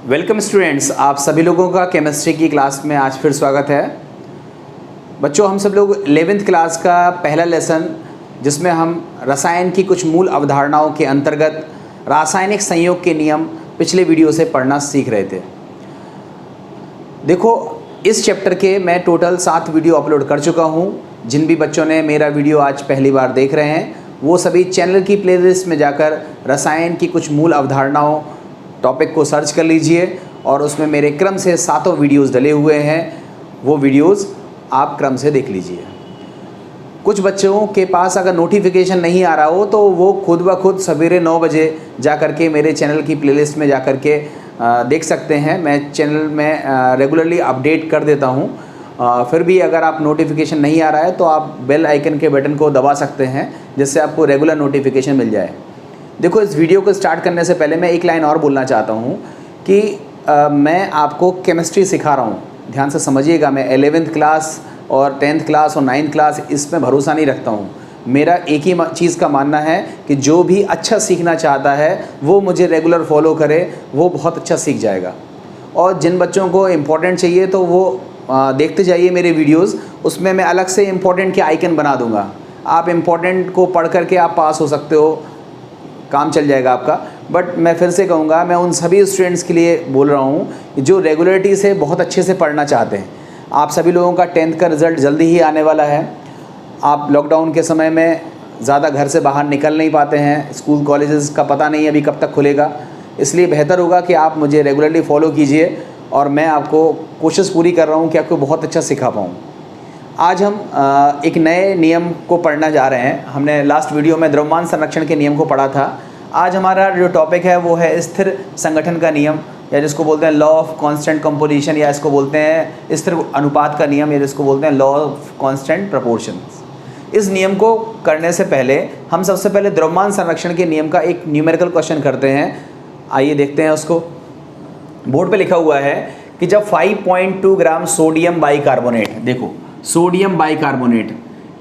Welcome students, आप सभी लोगों का केमिस्ट्री की क्लास में आज फिर स्वागत है। बच्चों, हम सब लोग 11th क्लास का पहला लेसन जिसमें हम रसायन की कुछ मूल अवधारणाओं के अंतर्गत रासायनिक संयोग के नियम पिछले वीडियो से पढ़ना सीख रहे थे। देखो, इस चैप्टर के मैं टोटल 7 वीडियो अपलोड कर चुका हूँ। जिन भी बच्चों ने मेरा वीडियो आज पहली बार देख रहे हैं वो सभी चैनल की प्लेलिस्ट में जाकर रसायन की कुछ मूल अवधारणाओं टॉपिक को सर्च कर लीजिए और उसमें मेरे क्रम से 7 वीडियोस डले हुए हैं। वो वीडियोस आप क्रम से देख लीजिए। कुछ बच्चों के पास अगर नोटिफिकेशन नहीं आ रहा हो तो वो खुद ब खुद सवेरे 9 बजे जा कर के मेरे चैनल की प्लेलिस्ट में जा कर के देख सकते हैं। मैं चैनल में रेगुलरली अपडेट कर देता हूँ। फिर भी अगर आप नोटिफिकेशन नहीं आ रहा है तो आप बेल आइकन के बटन को दबा सकते हैं जिससे आपको रेगुलर नोटिफिकेशन मिल जाए। देखो, इस वीडियो को स्टार्ट करने से पहले मैं एक लाइन और बोलना चाहता हूँ कि मैं आपको केमिस्ट्री सिखा रहा हूँ। ध्यान से समझिएगा, मैं 11th क्लास और 10th क्लास और 9th क्लास इसमें भरोसा नहीं रखता हूँ। मेरा एक ही चीज़ का मानना है कि जो भी अच्छा सीखना चाहता है वो मुझे रेगुलर फॉलो करे, वो बहुत अच्छा सीख जाएगा। और जिन बच्चों को इम्पोर्टेंट चाहिए तो वो देखते जाइए मेरे वीडियोस, उसमें मैं अलग से इम्पोर्टेंट के आइकन बना दूंगा। आप इम्पोर्टेंट को पढ़ करके आप पास हो सकते हो, काम चल जाएगा आपका। बट मैं फिर से कहूँगा, मैं उन सभी स्टूडेंट्स के लिए बोल रहा हूँ जो रेगुलरिटी से बहुत अच्छे से पढ़ना चाहते हैं। आप सभी लोगों का 10th का रिज़ल्ट जल्दी ही आने वाला है। आप लॉकडाउन के समय में ज़्यादा घर से बाहर निकल नहीं पाते हैं, स्कूल कॉलेजेस का पता नहीं अभी कब तक खुलेगा, इसलिए बेहतर होगा कि आप मुझे रेगुलरली फॉलो कीजिए और मैं आपको कोशिश पूरी कर रहा हूँ कि आपको बहुत अच्छा सिखा पाऊँ। आज हम एक नए नियम को पढ़ना जा रहे हैं। हमने लास्ट वीडियो में द्रव्यमान संरक्षण के नियम को पढ़ा था। आज हमारा जो टॉपिक है वो है स्थिर संगठन का नियम, या जिसको बोलते हैं लॉ ऑफ कांस्टेंट कंपोजिशन, या इसको बोलते हैं स्थिर अनुपात का नियम, या जिसको बोलते हैं लॉ ऑफ कांस्टेंट प्रोपोर्शन। इस नियम को करने से पहले हम सबसे पहले द्रव्यमान संरक्षण के नियम का एक न्यूमेरिकल क्वेश्चन करते हैं। आइए देखते हैं उसको। बोर्ड पे लिखा हुआ है कि जब 5.2 ग्राम सोडियम बाइकार्बोनेट, देखो सोडियम बाइकार्बोनेट,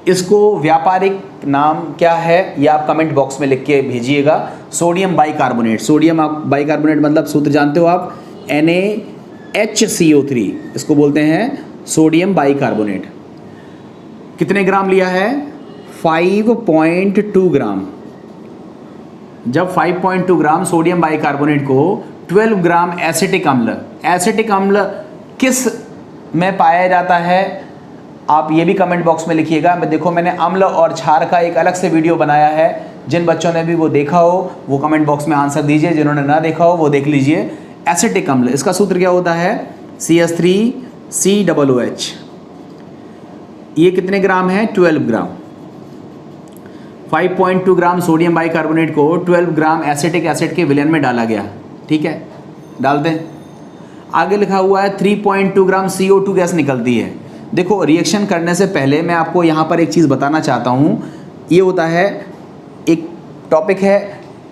इसको व्यापारिक नाम क्या है ये आप कमेंट बॉक्स में लिख के भेजिएगा। सोडियम बाइकार्बोनेट, सोडियम बाइकार्बोनेट मतलब सूत्र जानते हो आप, NaHCO3, इसको बोलते हैं सोडियम बाइकार्बोनेट। कितने ग्राम लिया है? 5.2 ग्राम। जब 5.2 ग्राम सोडियम बाइकार्बोनेट को 12 ग्राम एसिटिक अम्ल, एसिटिक अम्ल किस में पाया जाता है आप ये भी कमेंट बॉक्स में लिखिएगा। मैं देखो, मैंने अम्ल और क्षार का एक अलग से वीडियो बनाया है। जिन बच्चों ने भी वो देखा हो वो कमेंट बॉक्स में आंसर दीजिए, जिन्होंने ना देखा हो वो देख लीजिए। एसिटिक अम्ल, इसका सूत्र क्या होता है? CH3COOH। ये कितने ग्राम है? 12 ग्राम। 5.2 ग्राम सोडियम बाइकार्बोनेट को 12 ग्राम एसिटिक एसिड के विलयन में डाला गया। ठीक है, डाल दें। आगे लिखा हुआ है 3.2 ग्राम CO2 गैस निकलती है। देखो, रिएक्शन करने से पहले मैं आपको यहाँ पर एक चीज़ बताना चाहता हूँ। ये होता है, एक टॉपिक है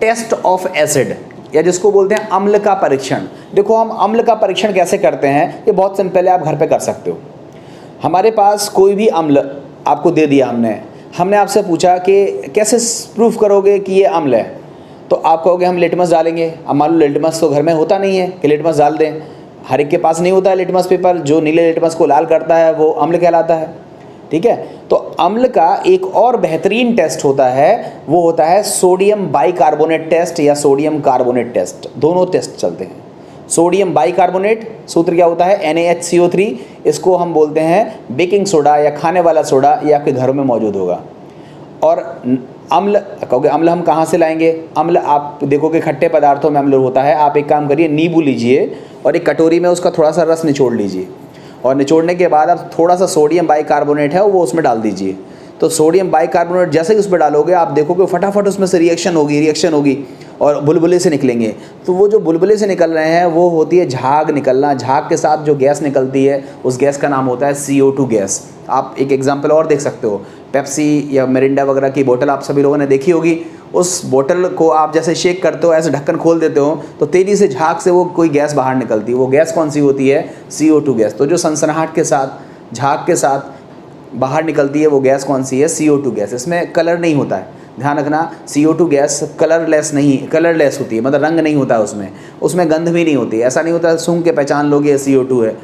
टेस्ट ऑफ एसिड, या जिसको बोलते हैं अम्ल का परीक्षण। देखो, हम अम्ल का परीक्षण कैसे करते हैं ये बहुत सिंपल है, आप घर पे कर सकते हो। हमारे पास कोई भी अम्ल आपको दे दिया, हमने आपसे पूछा कि कैसे प्रूफ करोगे कि ये अम्ल है, तो आप कहोगे हम लिटमस डालेंगे। अब मान लो लिटमस तो घर में होता नहीं है कि लिटमस डाल दें, हर एक के पास नहीं होता है लिटमस पेपर। जो नीले लिटमस को लाल करता है वो अम्ल कहलाता है। ठीक है, तो अम्ल का एक और बेहतरीन टेस्ट होता है, वो होता है सोडियम बाइकार्बोनेट टेस्ट या सोडियम कार्बोनेट टेस्ट। दोनों टेस्ट चलते हैं। सोडियम बाइकार्बोनेट, सूत्र क्या होता है? NaHCO3। इसको हम बोलते हैं बेकिंग सोडा या खाने वाला सोडा, ये आपके घरों में मौजूद होगा। और अम्ल, कहोगे अम्ल हम कहाँ से लाएंगे? अम्ल आप देखोगे खट्टे पदार्थों में अम्ल होता है। आप एक काम करिए, नींबू लीजिए और एक कटोरी में उसका थोड़ा सा रस निचोड़ लीजिए, और निचोड़ने के बाद आप थोड़ा सा सोडियम बाइकार्बोनेट है वो उसमें डाल दीजिए। तो सोडियम बाइकार्बोनेट जैसे ही उसमें डालोगे आप देखोगे फटाफट उसमें से रिएक्शन होगी और बुलबुले से निकलेंगे। तो वो जो बुलबुले से निकल रहे हैं वो होती है झाग निकलना। झाग के साथ जो गैस निकलती है उस गैस का नाम होता है CO2 गैस। आप एक एग्जाम्पल और देख सकते हो, पेप्सी या मिरिंडा वगैरह की बोतल आप सभी लोगों ने देखी होगी। उस बोतल को आप जैसे शेक करते हो, ऐसे ढक्कन खोल देते हो तो तेज़ी से झाग से वो कोई गैस बाहर निकलती है। वो गैस कौन सी होती है? CO2 gas. तो जो सनसनाहट के साथ झाग के साथ बाहर निकलती है वो गैस कौन सी है? CO2 gas. इसमें कलर नहीं होता है, ध्यान रखना, CO2 गैस कलरलेस होती है, मतलब रंग नहीं होता है उसमें गंध भी नहीं होती है। ऐसा नहीं होता सूंघ के पहचान लोगे ये CO2 है,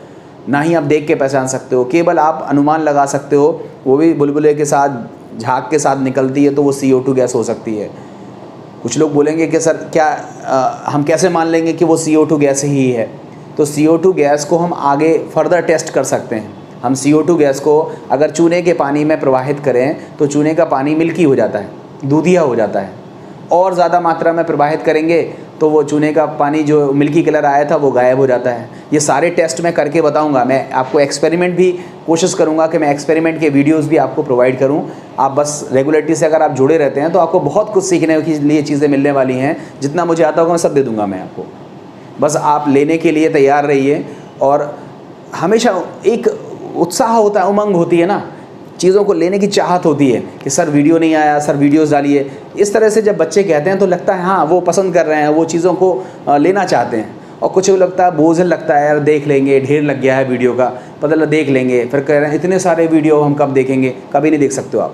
ना ही आप देख के पहचान सकते हो, केवल आप अनुमान लगा सकते हो, वो भी बुलबुले के साथ, झाग के साथ निकलती है तो वो CO2 गैस हो सकती है। कुछ लोग बोलेंगे कि सर क्या हम कैसे मान लेंगे कि वो CO2 गैस ही है? तो CO2 गैस को हम आगे फर्दर टेस्ट कर सकते हैं। हम CO2 गैस को अगर चूने के पानी में प्रवाहित करें तो चूने का पानी मिल्की हो जाता है, दूधिया हो जाता है। और ज़्यादा मात्रा में प्रवाहित करेंगे तो वो चूने का पानी जो मिल्की कलर आया था वो गायब हो जाता है। ये सारे टेस्ट मैं करके बताऊंगा। मैं आपको एक्सपेरिमेंट भी कोशिश करूंगा कि मैं एक्सपेरिमेंट के वीडियोस भी आपको प्रोवाइड करूं। आप बस रेगुलरिटी से अगर आप जुड़े रहते हैं तो आपको बहुत कुछ सीखने के लिए चीज़ें मिलने वाली हैं। जितना मुझे आता होगा मैं सब दे दूँगा मैं आपको, बस आप लेने के लिए तैयार रहिए। और हमेशा एक उत्साह होता है, उमंग होती है ना, चीज़ों को लेने की चाहत होती है कि सर वीडियो नहीं आया, सर वीडियोस डालिए। इस तरह से जब बच्चे कहते हैं तो लगता है हाँ वो पसंद कर रहे हैं, वो चीज़ों को लेना चाहते हैं। और कुछ लगता है बोझ लगता है, यार देख लेंगे, ढेर लग गया है वीडियो का, पता लगा देख लेंगे, फिर कह रहे हैं इतने सारे वीडियो हम कब देखेंगे। कभी नहीं देख सकते हो आप।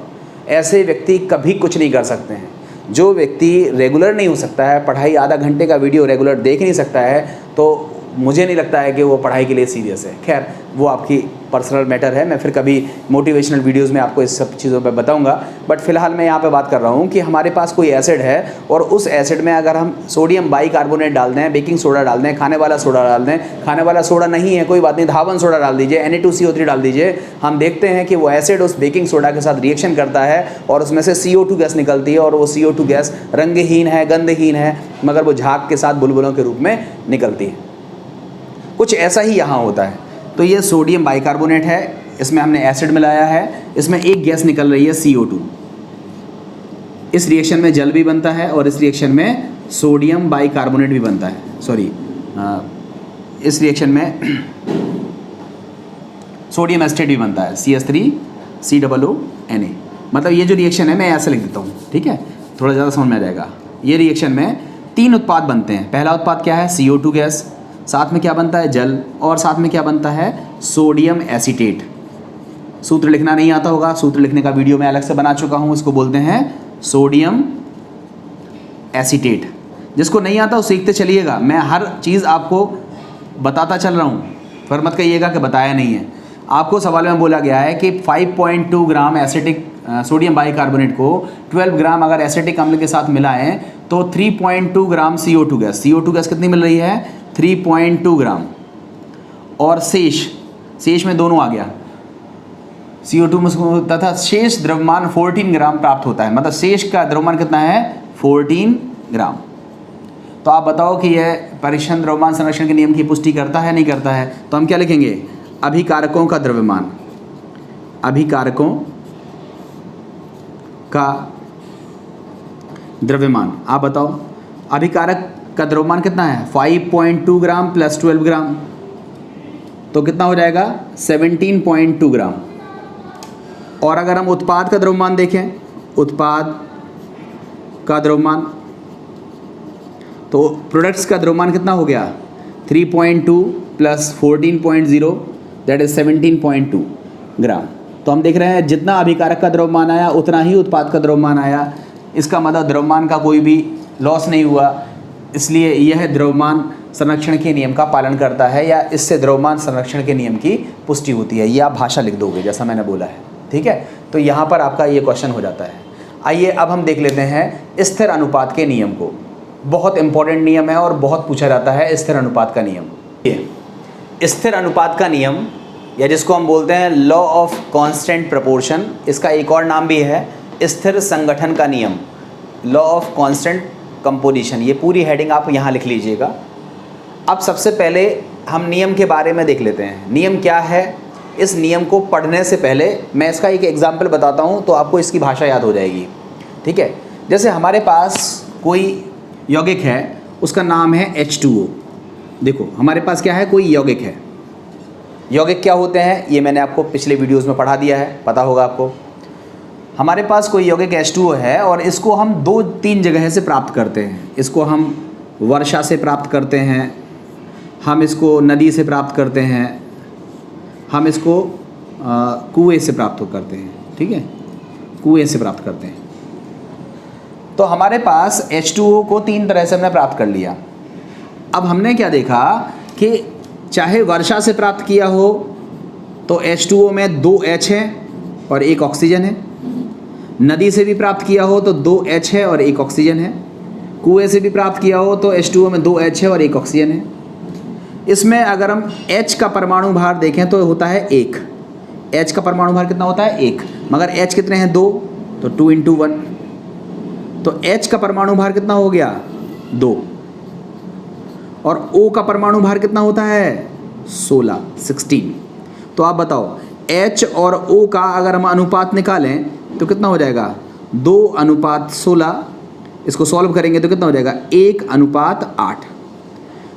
ऐसे व्यक्ति कभी कुछ नहीं कर सकते हैं। जो व्यक्ति रेगुलर नहीं हो सकता है, पढ़ाई आधा घंटे का वीडियो रेगुलर देख नहीं सकता है, तो मुझे नहीं लगता है कि वो पढ़ाई के लिए सीरियस है। खैर वो आपकी पर्सनल मैटर है, मैं फिर कभी मोटिवेशनल वीडियोस में आपको इस सब चीज़ों पे बताऊंगा। बट फिलहाल मैं यहाँ पे बात कर रहा हूँ कि हमारे पास कोई एसिड है और उस एसिड में अगर हम सोडियम बाइकार्बोनेट डाल दें, बेकिंग सोडा डाल दें, खाने वाला सोडा डाल दें, खाने वाला सोडा नहीं है कोई बात नहीं, धावन सोडा डाल दीजिए, Na2CO3 डाल दीजिए, हम देखते हैं कि वो एसिड उस बेकिंग सोडा के साथ रिएक्शन करता है और उसमें से CO2 गैस निकलती है। और वो CO2 गैस रंगहीन है, गंधहीन है, मगर वो झाग के साथ बुलबुलों के रूप में निकलती है। कुछ ऐसा ही यहाँ होता है। तो ये सोडियम बाइकार्बोनेट है, इसमें हमने एसिड मिलाया है, इसमें एक गैस निकल रही है CO2। इस रिएक्शन में जल भी बनता है और इस रिएक्शन में सोडियम बाइकार्बोनेट भी बनता है, इस रिएक्शन में सोडियम एस्टेट भी बनता है, CH3COONA। मतलब ये जो रिएक्शन है मैं ऐसे लिख देता हूँ, ठीक है, थोड़ा ज़्यादा समझ में आ जाएगा। ये रिएक्शन में 3 उत्पाद बनते हैं। पहला उत्पाद क्या है? CO2 गैस, साथ में क्या बनता है? जल, और साथ में क्या बनता है? Sodium acetate. सूत्र लिखना नहीं आता होगा, सूत्र लिखने का वीडियो मैं अलग से बना चुका हूँ, इसको बोलते हैं सोडियम एसीटेट। जिसको नहीं आता वो सीखते चलिएगा, मैं हर चीज़ आपको बताता चल रहा हूँ, फिर मत कहिएगा कि बताया नहीं है। आपको सवाल में बोला गया है कि 5.2 ग्राम एसिटिक सोडियम बाइकार्बोनेट को 12 ग्राम अगर एसिटिक अम्ल के साथ मिलाएं तो 3.2 ग्राम CO2 गैस, CO2 गैस कितनी मिल रही है? 3.2 ग्राम। और शेष में दोनों आ गया, CO2 में तथा शेष द्रव्यमान 14 ग्राम प्राप्त होता है। मतलब शेष का द्रव्यमान कितना है? 14 ग्राम। तो आप बताओ कि यह परीक्षण द्रव्यमान संरक्षण के नियम की पुष्टि करता है नहीं करता है? तो हम क्या लिखेंगे? अभिकारकों का द्रव्यमान, अभिकारकों का द्रव्यमान। आप बताओ अभिकारक का द्रव्यमान कितना है? 5.2 ग्राम प्लस 12 ग्राम, तो कितना हो जाएगा? 17.2 ग्राम। और अगर हम उत्पाद का द्रव्यमान देखें, उत्पाद का द्रव्यमान, तो प्रोडक्ट्स का द्रव्यमान कितना हो गया? 3.2 प्लस 14.0 दैट इज 17.2 ग्राम। तो हम देख रहे हैं जितना अभिकारक का द्रव्यमान आया उतना ही उत्पाद का द्रव्यमान आया। इसका मतलब द्रव्यमान का कोई भी लॉस नहीं हुआ, इसलिए यह द्रव्यमान संरक्षण के नियम का पालन करता है, या इससे द्रव्यमान संरक्षण के नियम की पुष्टि होती है। ये आप भाषा लिख दोगे जैसा मैंने बोला है, ठीक है। तो यहाँ पर आपका ये क्वेश्चन हो जाता है। आइए अब हम देख लेते हैं स्थिर अनुपात के नियम को। बहुत इंपॉर्टेंट नियम है और बहुत पूछा जाता है स्थिर अनुपात का नियम। ये स्थिर अनुपात का नियम, या जिसको हम बोलते हैं लॉ ऑफ कांस्टेंट प्रोपोर्शन, इसका एक और नाम भी है स्थिर संगठन का नियम, लॉ ऑफ कांस्टेंट कंपोजिशन। ये पूरी हेडिंग आप यहाँ लिख लीजिएगा। अब सबसे पहले हम नियम के बारे में देख लेते हैं। नियम क्या है? इस नियम को पढ़ने से पहले मैं इसका एक एग्जाम्पल बताता हूँ तो आपको इसकी भाषा याद हो जाएगी, ठीक है। जैसे हमारे पास कोई यौगिक है, उसका नाम है H2O। देखो हमारे पास क्या है? कोई यौगिक है। यौगिक क्या होते हैं ये मैंने आपको पिछले वीडियोस में पढ़ा दिया है, पता होगा आपको। हमारे पास कोई यौगिक H2O है और इसको हम 2-3 जगह से प्राप्त करते हैं। इसको हम वर्षा से प्राप्त करते हैं, हम इसको नदी से प्राप्त करते हैं, हम इसको कुएं से प्राप्त करते हैं, ठीक है, कुएं से प्राप्त करते हैं। तो हमारे पास H2O को 3 तरह से हमने प्राप्त कर लिया। अब हमने क्या देखा कि चाहे वर्षा से प्राप्त किया हो तो H2O में 2 H है और 1 ऑक्सीजन है, नदी से भी प्राप्त किया हो तो 2 H है और 1 ऑक्सीजन है, कुएं से भी प्राप्त किया हो तो H2O में 2 H है और 1 ऑक्सीजन है। इसमें अगर हम H का परमाणु भार देखें तो होता है 1। H का परमाणु भार कितना होता है 1, मगर H कितने हैं 2, तो 2 × 1, तो H का परमाणु भार कितना हो गया 2। और O का परमाणु भार कितना होता है 16। तो आप बताओ H और O का अगर हम अनुपात निकालें तो कितना हो जाएगा 2:16। इसको सॉल्व करेंगे तो कितना हो जाएगा 1:8।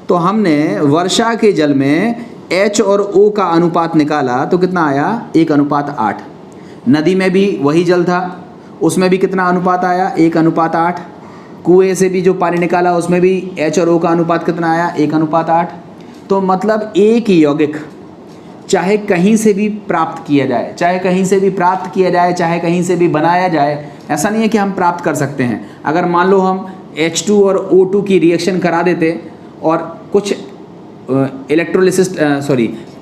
तो हमने वर्षा के जल में H और O का अनुपात निकाला तो कितना आया 1:8। नदी में भी वही जल था, उसमें भी कितना अनुपात आया 1:8। कुएं से भी जो पानी निकाला उसमें भी H और O का अनुपात कितना आया 1:8। तो मतलब एक यौगिक चाहे कहीं से भी प्राप्त किया जाए, चाहे कहीं से भी प्राप्त किया जाए, चाहे कहीं से भी बनाया जाए, ऐसा नहीं है कि हम प्राप्त कर सकते हैं। अगर मान लो हम H2 और O2 की रिएक्शन करा देते और कुछ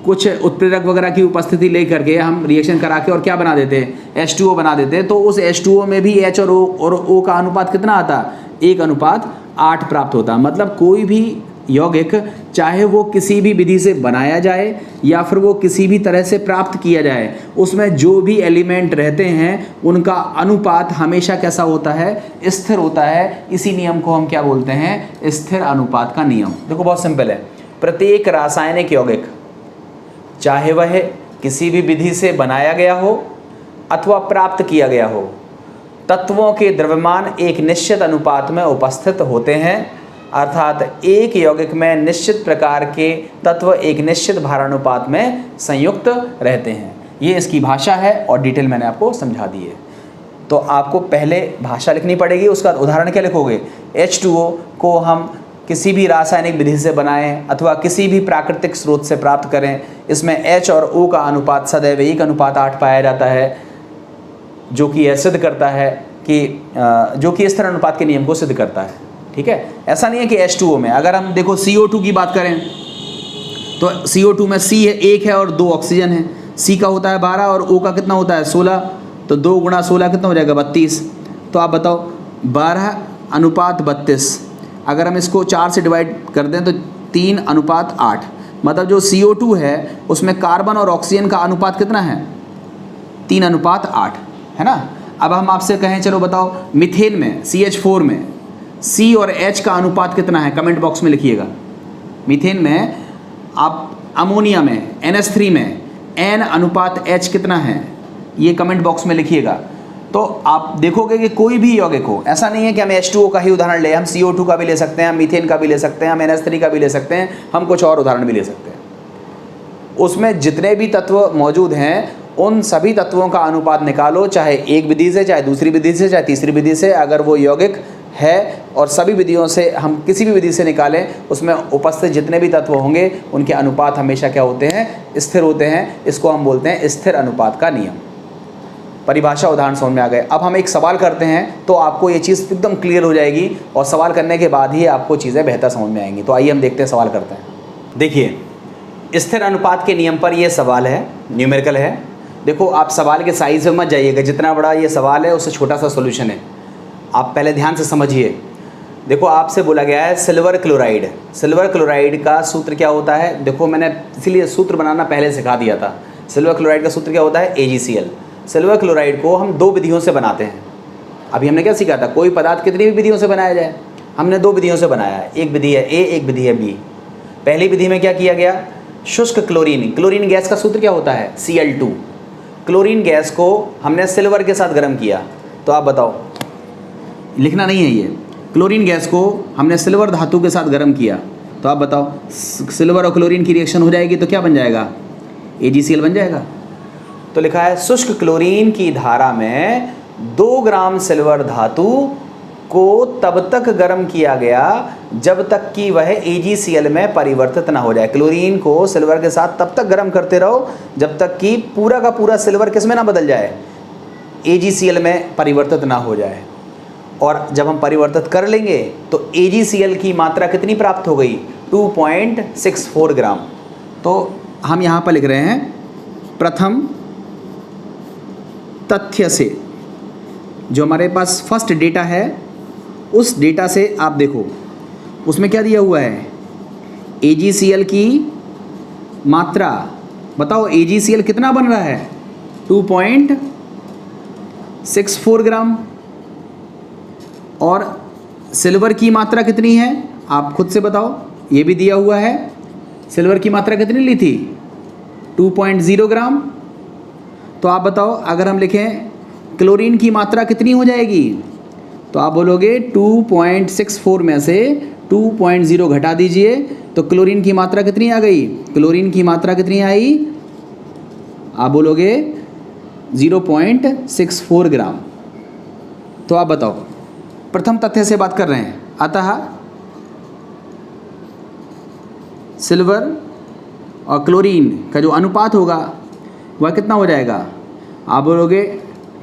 कुछ उत्प्रेरक वगैरह की उपस्थिति ले करके हम रिएक्शन करा के और क्या बना देते H2O बना देते, तो उस H2O में भी H और O का अनुपात कितना आता 1:8 प्राप्त होता। मतलब कोई भी यौगिक चाहे वो किसी भी विधि से बनाया जाए या फिर वो किसी भी तरह से प्राप्त किया जाए, उसमें जो भी एलिमेंट रहते हैं उनका अनुपात हमेशा कैसा होता है स्थिर होता है। इसी नियम को हम क्या बोलते हैं स्थिर अनुपात का नियम। देखो बहुत सिंपल है, प्रत्येक रासायनिक यौगिक चाहे वह किसी भी विधि से बनाया गया हो अथवा प्राप्त किया गया हो, तत्वों के द्रव्यमान एक निश्चित अनुपात में उपस्थित होते हैं, अर्थात एक यौगिक में निश्चित प्रकार के तत्व एक निश्चित भारानुपात में संयुक्त रहते हैं। ये इसकी भाषा है और डिटेल मैंने आपको समझा दी है। तो आपको पहले भाषा लिखनी पड़ेगी, उसका उदाहरण क्या लिखोगे H2O को हम किसी भी रासायनिक विधि से बनाएं अथवा किसी भी प्राकृतिक स्रोत से प्राप्त करें, इसमें H और O का अनुपात सदैव 1:8 पाया जाता है, जो कि यह सिद्ध करता है कि जो कि स्थिर अनुपात के नियम को सिद्ध करता है। ठीक है, ऐसा नहीं है कि H2O में अगर हम देखो CO2 की बात करें तो CO2 में C है 1 है और 2 ऑक्सीजन है। C का होता है 12 और O का कितना होता है 16, तो 2 × 16 कितना हो जाएगा 32। तो आप बताओ 12:32, अगर हम इसको 4 से डिवाइड कर दें तो 3:8। मतलब जो CO2 है उसमें कार्बन और ऑक्सीजन का अनुपात कितना है 3:8 है ना। अब हम आपसे कहें चलो बताओ मीथेन में CH4 में C और H का अनुपात कितना है, कमेंट बॉक्स में लिखिएगा। मीथेन में, आप अमोनिया में NH3 में N:H कितना है ये कमेंट बॉक्स में लिखिएगा। तो आप देखोगे कि कोई भी यौगिक हो, ऐसा नहीं है कि हम H2O का ही उदाहरण ले, हम CO2 का भी ले सकते हैं, हम मीथेन का भी ले सकते हैं, हम NH3 का भी ले सकते हैं, हम कुछ और उदाहरण भी ले सकते हैं। उसमें जितने भी तत्व मौजूद हैं उन सभी तत्वों का अनुपात निकालो, चाहे एक विधि से, चाहे दूसरी विधि से, चाहे तीसरी विधि से। अगर वो यौगिक है और सभी विधियों से हम किसी भी विधि से निकालें, उसमें उपस्थित जितने भी तत्व होंगे उनके अनुपात हमेशा क्या होते हैं स्थिर होते हैं। इसको हम बोलते हैं स्थिर अनुपात का नियम। परिभाषा उदाहरण समझ में आ गए। अब हम एक सवाल करते हैं तो आपको ये चीज़ एकदम क्लियर हो जाएगी और सवाल करने के बाद ही आपको चीज़ें बेहतर समझ में आएंगी। तो आइए हम देखते हैं, सवाल करते हैं। देखिए स्थिर अनुपात के नियम पर ये सवाल है, न्यूमेरिकल है। देखो आप सवाल के साइज में मत जाइएगा, जितना बड़ा ये सवाल है उससे छोटा सा सोल्यूशन है। आप पहले ध्यान से समझिए। देखो आपसे बोला गया है सिल्वर क्लोराइड, सिल्वर क्लोराइड का सूत्र क्या होता है। देखो मैंने इसीलिए सूत्र बनाना पहले सिखा दिया था। सिल्वर क्लोराइड का सूत्र क्या होता है AgCl। सिल्वर क्लोराइड को हम 2 विधियों से बनाते हैं। अभी हमने क्या सीखा था, कोई पदार्थ कितनी भी विधियों से बनाया जाए, हमने 2 विधियों से बनाया है। एक विधि है A, एक विधि है B। पहली विधि में क्या किया गया, शुष्क क्लोरीन, क्लोरीन गैस का सूत्र क्या होता है Cl2। क्लोरीन गैस को हमने सिल्वर के साथ गर्म किया। तो आप बताओ, लिखना नहीं है ये, क्लोरीन गैस को हमने सिल्वर धातु के साथ गर्म किया। तो आप बताओ सिल्वर और क्लोरीन की रिएक्शन हो जाएगी तो क्या बन जाएगा AgCl बन जाएगा। तो लिखा है शुष्क क्लोरीन की धारा में 2 ग्राम सिल्वर धातु को तब तक गर्म किया गया जब तक कि वह AgCl में परिवर्तित ना हो जाए। क्लोरीन को सिल्वर के साथ तब तक गर्म करते रहो जब तक कि पूरा का पूरा सिल्वर किस में ना बदल जाए, AgCl में परिवर्तित ना हो जाए। और जब हम परिवर्तित कर लेंगे तो AgCl की मात्रा कितनी प्राप्त हो गई, 2.64 ग्राम। तो हम यहाँ पर लिख रहे हैं प्रथम तथ्य से, जो हमारे पास फर्स्ट डेटा है उस डेटा से आप देखो उसमें क्या दिया हुआ है, AgCl की मात्रा बताओ, AgCl कितना बन रहा है, 2.64 ग्राम। और सिल्वर की मात्रा कितनी है आप खुद से बताओ, ये भी दिया हुआ है। सिल्वर की मात्रा कितनी ली थी, 2.0 ग्राम। तो आप बताओ अगर हम लिखें क्लोरीन की मात्रा कितनी हो जाएगी, तो आप बोलोगे 2.64 में से 2.0 घटा दीजिए तो क्लोरीन की मात्रा कितनी आ गई, क्लोरीन की मात्रा कितनी आई, आप बोलोगे 0.64 ग्राम। तो आप बताओ, प्रथम तथ्य से बात कर रहे हैं, अतः सिल्वर और क्लोरीन का जो अनुपात होगा वह कितना हो जाएगा, आप बोलोगे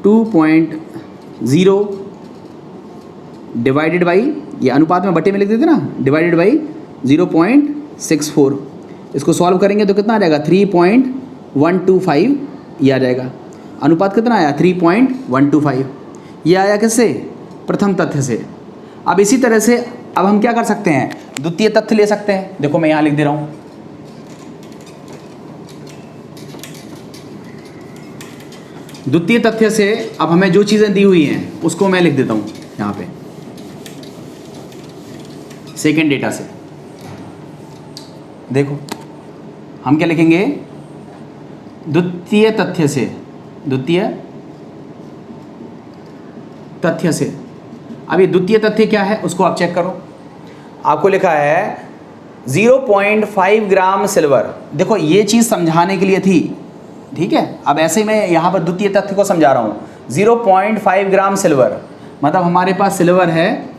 2.0 डिवाइडेड बाई, ये अनुपात में बटे में लिख देते ना, डिवाइडेड बाई 0.64। इसको सॉल्व करेंगे तो कितना आ जाएगा, 3.125 ये आ जाएगा। अनुपात कितना आया, 3.125। ये आया किससे, प्रथम तथ्य से। अब इसी तरह से अब हम क्या कर सकते हैं, द्वितीय तथ्य ले सकते हैं। देखो मैं यहाँ लिख दे रहा हूँ, द्वितीय तथ्य से अब हमें जो चीज़ें दी हुई हैं उसको मैं लिख देता हूँ यहाँ पे सेकेंड डेटा से। देखो हम क्या लिखेंगे, द्वितीय तथ्य से, द्वितीय तथ्य से। अब ये द्वितीय तथ्य क्या है उसको आप चेक करो, आपको लिखा है 0.5 ग्राम सिल्वर। देखो ये चीज़ समझाने के लिए थी, ठीक है। अब ऐसे ही मैं यहाँ पर द्वितीय तथ्य को समझा रहा हूँ। 0.5 ग्राम सिल्वर मतलब हमारे पास सिल्वर है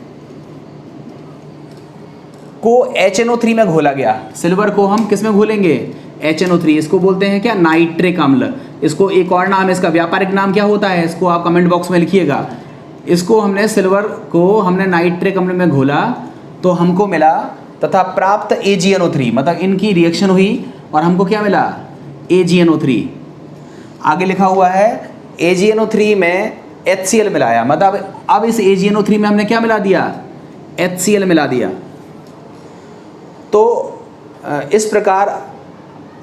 को HNO3 में घोला गया। सिल्वर को हम किस में घोलेंगे, HNO3। इसको बोलते हैं क्या, नाइट्रिक अम्ल। इसको एक और नाम है, इसका व्यापारिक नाम क्या होता है, इसको आप कमेंट बॉक्स में लिखिएगा। इसको हमने सिल्वर को हमने नाइट्रिक अम्ल में घोला तो हमको मिला तथा प्राप्त AgNO3, मतलब इनकी रिएक्शन हुई और हमको क्या मिला, AgNO3। आगे लिखा हुआ है AgNO3 में HCl मिलाया, मतलब अब इस AgNO3 में हमने क्या मिला दिया, HCl मिला दिया। तो इस प्रकार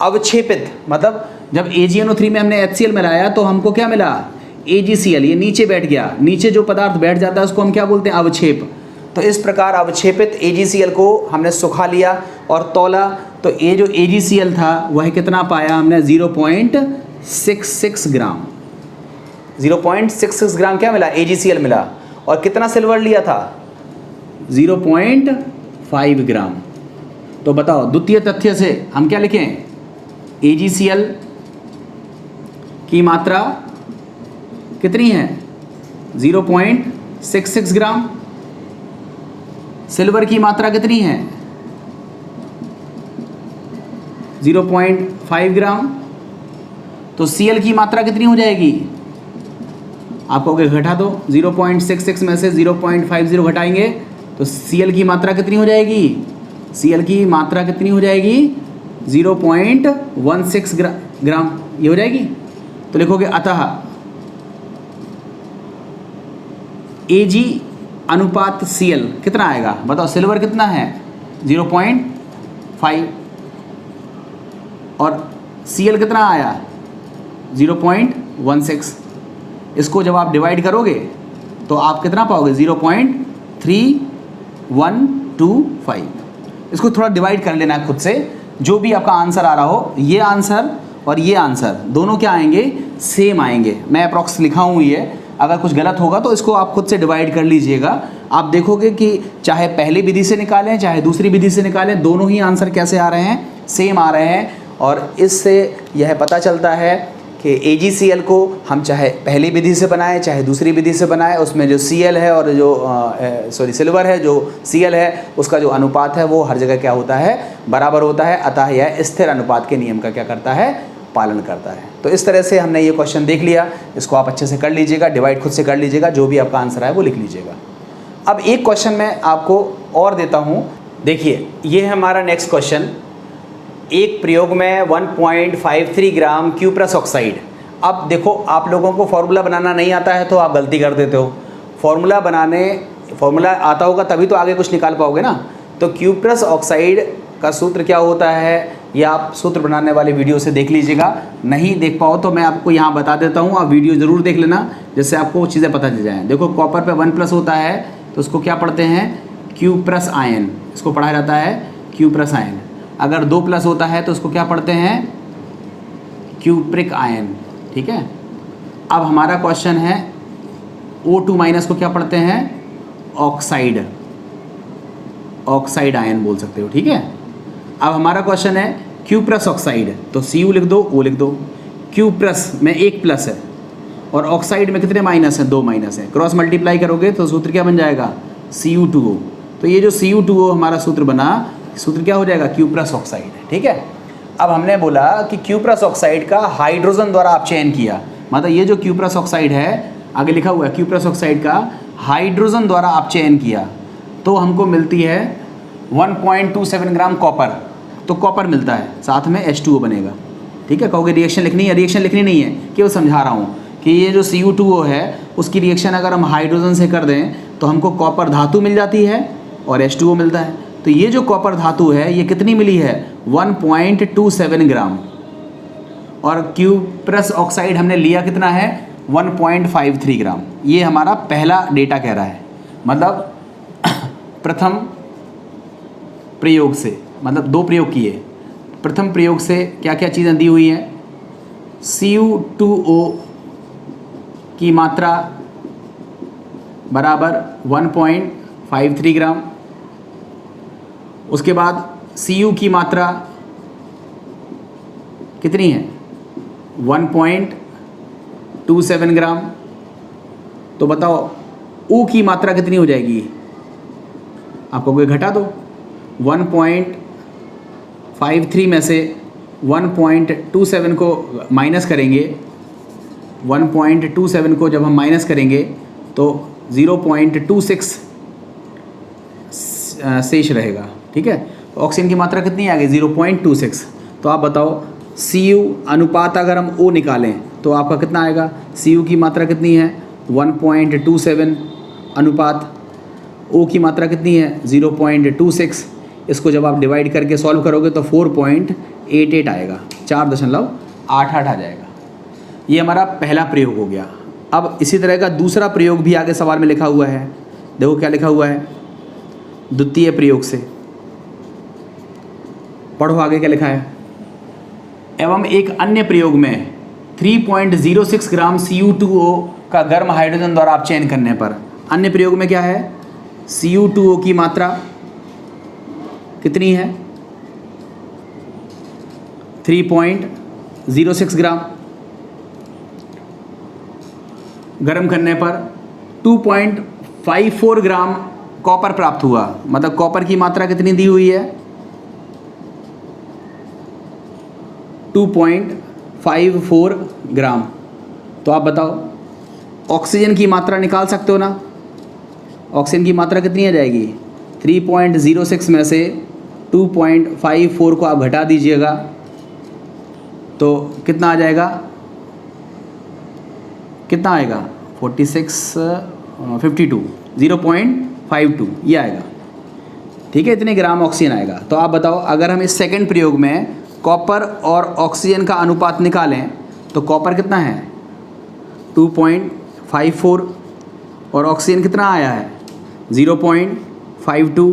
अवक्षेपित, मतलब जब AgNO3 में हमने HCl मिलाया तो हमको क्या मिला, AgCl। ये नीचे बैठ गया, नीचे जो पदार्थ बैठ जाता है उसको हम क्या बोलते हैं, अवक्षेप। तो इस प्रकार अवक्षेपित AgCl को हमने सुखा लिया और तौला, तो ये जो AgCl था वह कितना पाया हमने, 0.66 ग्राम। 0.66 ग्राम क्या मिला, AgCl मिला। और कितना सिल्वर लिया था, 0.5 ग्राम। तो बताओ द्वितीय तथ्य से हम क्या लिखें, AgCl की मात्रा कितनी है, 0.66 ग्राम। सिल्वर की मात्रा कितनी है, 0.5 ग्राम। तो Cl की मात्रा कितनी हो जाएगी, आप कहोगे घटा दो, 0.66 में से 0.50 घटाएंगे तो Cl की मात्रा कितनी हो जाएगी, Cl की मात्रा कितनी हो जाएगी, 0.16 ग्राम ये हो जाएगी। तो लिखोगे अतः Ag अनुपात Cl कितना आएगा, बताओ। सिल्वर कितना है, 0.5 और Cl कितना आया, 0.16। इसको जब आप डिवाइड करोगे तो आप कितना पाओगे, 0.3125। इसको थोड़ा डिवाइड कर लेना है खुद से, जो भी आपका आंसर आ रहा हो, ये आंसर और ये आंसर दोनों क्या आएंगे, सेम आएंगे। मैं अप्रॉक्स लिखा हूँ ये, अगर कुछ गलत होगा तो इसको आप खुद से डिवाइड कर लीजिएगा। आप देखोगे कि चाहे पहली विधि से निकालें चाहे दूसरी विधि से निकालें, दोनों ही आंसर कैसे आ रहे हैं, सेम आ रहे हैं। और इससे यह पता चलता है कि AgCl को हम चाहे पहली विधि से बनाएं चाहे दूसरी विधि से बनाएं, उसमें जो Cl है और जो सिल्वर है, जो Cl है उसका जो अनुपात है वो हर जगह क्या होता है, बराबर होता है। अतः यह स्थिर अनुपात के नियम का क्या करता है, पालन करता है। तो इस तरह से हमने ये क्वेश्चन देख लिया, इसको आप अच्छे से कर लीजिएगा, डिवाइड खुद से कर लीजिएगा, जो भी आपका आंसर है वो लिख लीजिएगा। अब एक क्वेश्चन मैं आपको और देता हूँ, देखिए ये है हमारा नेक्स्ट क्वेश्चन। एक प्रयोग में 1.53 ग्राम क्यूप्रस ऑक्साइड। अब देखो आप लोगों को फॉर्मूला बनाना नहीं आता है तो आप गलती कर देते हो। फॉर्मूला आता होगा तभी तो आगे कुछ निकाल पाओगे ना। तो क्यूप्रस ऑक्साइड का सूत्र क्या होता है, ये आप सूत्र बनाने वाले वीडियो से देख लीजिएगा। नहीं देख पाओ तो मैं आपको यहाँ बता देता हूँ, आप वीडियो ज़रूर देख लेना जिससे आपको चीज़ें पता चल जाएँ। देखो कॉपर पे 1+ होता है तो उसको क्या पढ़ते हैं, क्यूप्रस आयन, इसको पढ़ाया जाता है क्यूप्रस आयन। अगर 2+ होता है तो उसको क्या पढ़ते हैं, क्यूप्रिक आयन। ठीक है। अब हमारा क्वेश्चन है O2- को क्या पढ़ते हैं, ऑक्साइड आयन बोल सकते हो। ठीक है। अब हमारा क्वेश्चन है क्यूप्रस ऑक्साइड, तो Cu लिख दो, O लिख दो। क्यूप्रस में 1+ है और ऑक्साइड में कितने माइनस हैं, 2 माइनस है। क्रॉस मल्टीप्लाई करोगे तो सूत्र क्या बन जाएगा, Cu2O। तो ये जो Cu2O हमारा सूत्र बना, सूत्र क्या हो जाएगा, क्यूप्रस ऑक्साइड। ठीक है। अब हमने बोला कि क्यूप्रस ऑक्साइड का हाइड्रोजन द्वारा आप चयन किया, मतलब ये जो क्यूप्रस ऑक्साइड है, आगे लिखा हुआ है क्यूप्रस ऑक्साइड का हाइड्रोजन द्वारा आप चयन किया तो हमको मिलती है 1.27 ग्राम कॉपर। तो कॉपर मिलता है, साथ में H2O बनेगा। ठीक है। कहोगे रिएक्शन लिखनी है, रिएक्शन लिखनी नहीं है, केवल समझा रहा हूँ कि ये जो Cu2O है उसकी रिएक्शन अगर हम हाइड्रोजन से कर दें तो हमको कॉपर धातु मिल जाती है और H2O मिलता है। तो ये जो कॉपर धातु है ये कितनी मिली है, 1.27 ग्राम। और क्यूप्रस ऑक्साइड हमने लिया कितना है, 1.53 ग्राम। ये हमारा पहला डेटा कह रहा है, मतलब प्रथम प्रयोग से, मतलब 2 प्रयोग किए। प्रथम प्रयोग से क्या क्या चीज़ें दी हुई हैं, Cu2O की मात्रा बराबर 1.53 ग्राम। उसके बाद Cu की मात्रा कितनी है, 1.27 ग्राम। तो बताओ O की मात्रा कितनी हो जाएगी, आपको कोई घटा दो। 1.53 में से 1.27 को माइनस करेंगे, 1.27 को जब हम माइनस करेंगे तो 0.26 शेष रहेगा। ठीक है। ऑक्सीजन की मात्रा कितनी आ गई, 0.26। तो आप बताओ Cu अनुपात अगर हम O निकालें तो आपका कितना आएगा, Cu की मात्रा कितनी है, 1.27 अनुपात O की मात्रा कितनी है, 0.26। इसको जब आप डिवाइड करके सॉल्व करोगे तो 4.88 आएगा, 4.88 आ जाएगा। ये हमारा पहला प्रयोग हो गया। अब इसी तरह का दूसरा प्रयोग भी आगे सवाल में लिखा हुआ है। देखो क्या लिखा हुआ है, द्वितीय प्रयोग से पढ़ो आगे क्या लिखा है। एवं एक अन्य प्रयोग में 3.06 ग्राम Cu2O का गर्म हाइड्रोजन द्वारा आप चयन करने पर, अन्य प्रयोग में क्या है, Cu2O की मात्रा कितनी है, 3.06 ग्राम। गर्म करने पर 2.54 ग्राम कॉपर प्राप्त हुआ, मतलब कॉपर की मात्रा कितनी दी हुई है, 2.54 ग्राम। तो आप बताओ ऑक्सीजन की मात्रा निकाल सकते हो ना, ऑक्सीजन की मात्रा कितनी आ जाएगी, 3.06 में से 2.54 को आप घटा दीजिएगा तो कितना आ जाएगा, कितना आएगा 52 0.52 ये आएगा। ठीक है। इतने ग्राम ऑक्सीजन आएगा। तो आप बताओ अगर हम इस सेकंड प्रयोग में कॉपर और ऑक्सीजन का अनुपात निकालें तो कॉपर कितना है 2.54 और ऑक्सीजन कितना आया है 0.52।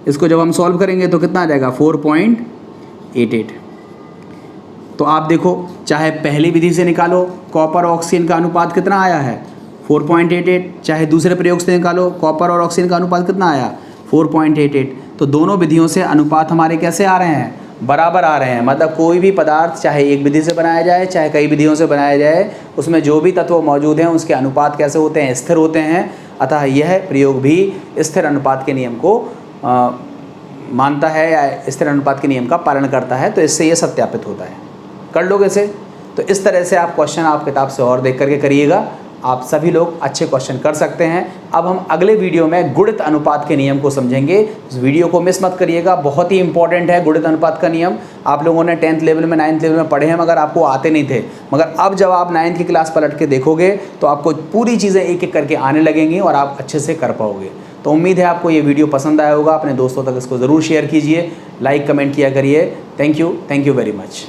इसको जब हम सॉल्व करेंगे तो कितना आ जाएगा 4.88। तो आप देखो चाहे पहली विधि से निकालो कॉपर और ऑक्सीजन का अनुपात कितना आया है 4.88, चाहे दूसरे प्रयोग से निकालो कॉपर और ऑक्सीजन का अनुपात कितना आया 4.88। तो दोनों विधियों से अनुपात हमारे कैसे आ रहे हैं, बराबर आ रहे हैं। मतलब कोई भी पदार्थ चाहे एक विधि से बनाया जाए चाहे कई विधियों से बनाया जाए, उसमें जो भी तत्व मौजूद हैं उसके अनुपात कैसे होते हैं, स्थिर होते हैं। अतः यह प्रयोग भी स्थिर अनुपात के नियम को मानता है या स्थिर अनुपात के नियम का पालन करता है। तो इससे ये सत्यापित होता है। कर लोगे इसे। तो इस तरह से आप क्वेश्चन आप किताब से और देख करके करिएगा आप सभी लोग अच्छे क्वेश्चन कर सकते हैं। अब हम अगले वीडियो में गुणित अनुपात के नियम को समझेंगे। इस वीडियो को मिस मत करिएगा, बहुत ही इंपॉर्टेंट है गुणित अनुपात का नियम। आप लोगों ने 10th लेवल में 9th लेवल में पढ़े हैं, मगर आपको आते नहीं थे। मगर अब जब आप 9th की क्लास पलट के देखोगे तो आपको पूरी चीज़ें एक एक करके आने लगेंगी और आप अच्छे से कर पाओगे। तो उम्मीद है आपको ये वीडियो पसंद आया होगा। अपने दोस्तों तक इसको ज़रूर शेयर कीजिए, लाइक कमेंट किया करिए। Thank you very much.